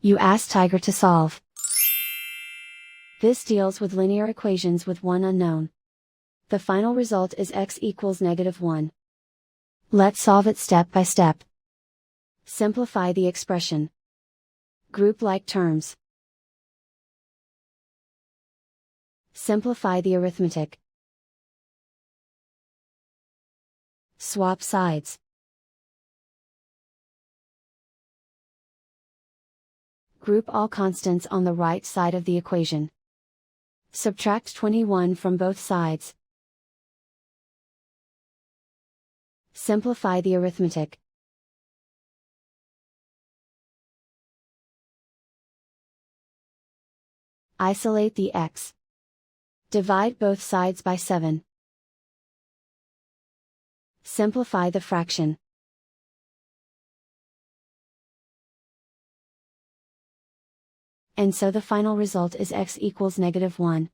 You ask Tiger to solve. This deals with linear equations with one unknown. The final result is x equals -1. Let's solve it step by step. Simplify the expression. Group like terms. Simplify the arithmetic. Swap sides. Group all constants on the right side of the equation. Subtract 21 from both sides. Simplify the arithmetic. Isolate the x. Divide both sides by 7. Simplify the fraction. And so the final result is x equals -1.